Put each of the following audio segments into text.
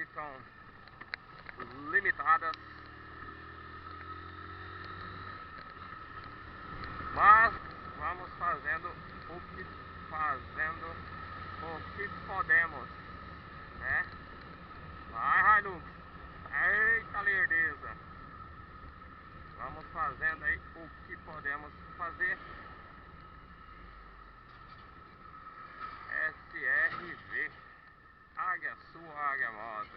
ficam limitadas. Mas vamos fazendo o que podemos, né? Vai, Hilux. Eita lerdeza. Vamos fazendo aí o que podemos fazer. SRV Águia Sul, Águia Motos.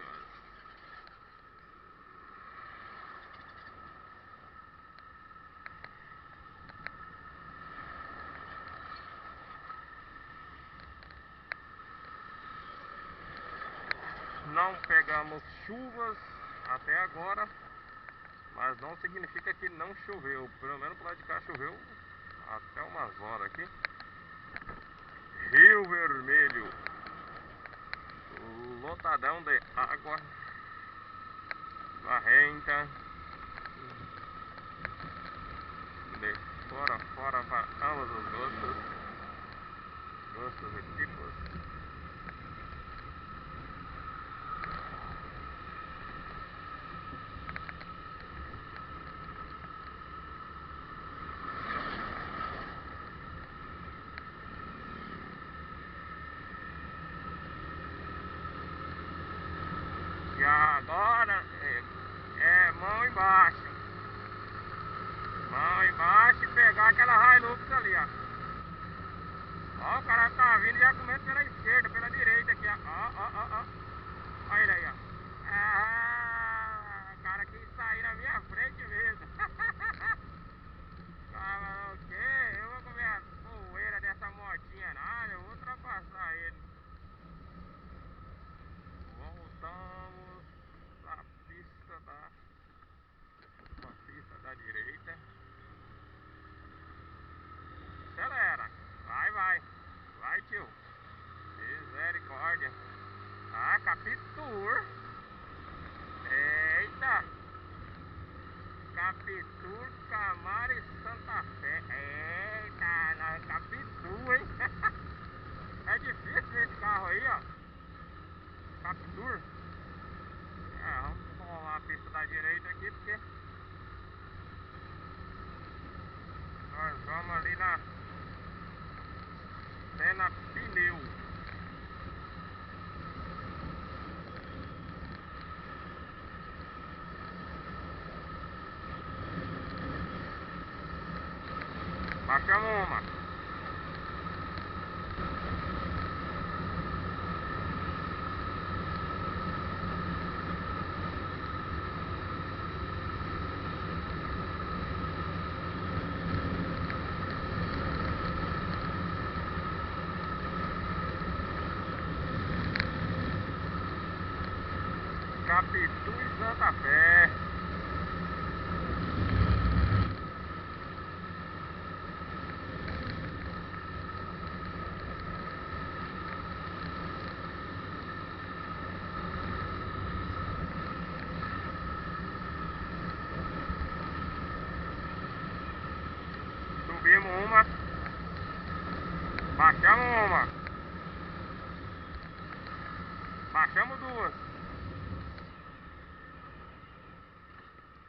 Não pegamos chuvas até agora, mas não significa que não choveu. Pelo menos pro lado de cá choveu até umas horas aqui. Rio Vermelho, lotadão de água barrenta, de fora a fora para ambos os gostos e tipos. E agora é mão embaixo e pegar aquela Hilux ali, ó. Ó, o cara tá vindo já comendo pela esquerda, pela direita aqui, ó. Ó. Olha ele aí, ó. Ah, o cara quis sair na minha frente mesmo. Fala o quê? Eu vou comer a poeira dessa motinha nada, eu vou ultrapassar ele. Voltamos à pista da direita. Acelera. Vai, tio. Misericórdia. Ah, Capitur. Eita. Capitur, Camaro e Santa Fé. Eita, Capitur, hein? É difícil ver esse carro aí, ó. Capitur. Vamos pular a pista da direita aqui, porque nós vamos ali na Sena Pneu. Baixamos uma. Capitu e Santa Fé. Subimos uma. Baixamos uma. Baixamos duas.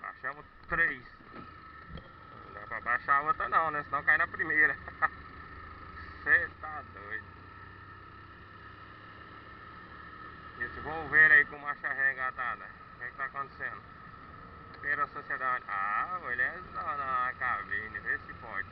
Baixamos três. Não dá pra baixar a outra não, né? Senão cai na primeira. Cê tá doido. Esse Volver aí com marcha ré engatada. O que é que tá acontecendo? Pela sociedade. Ah, mulher não, na cabine. Vê se pode.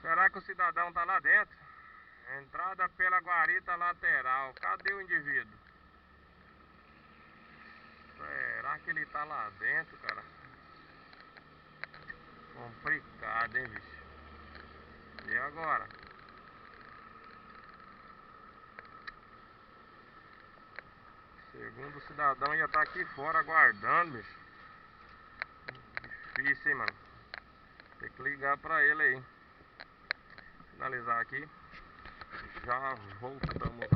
Será que o cidadão tá lá dentro? Entrada pela guarita lateral. Cadê o indivíduo? Será que ele tá lá dentro, cara? Complicado, hein, bicho? E agora? Segundo o cidadão ia estar aqui fora aguardando, bicho. Difícil, hein, mano? Tem que ligar pra ele aí. Finalizar aqui. Já voltamos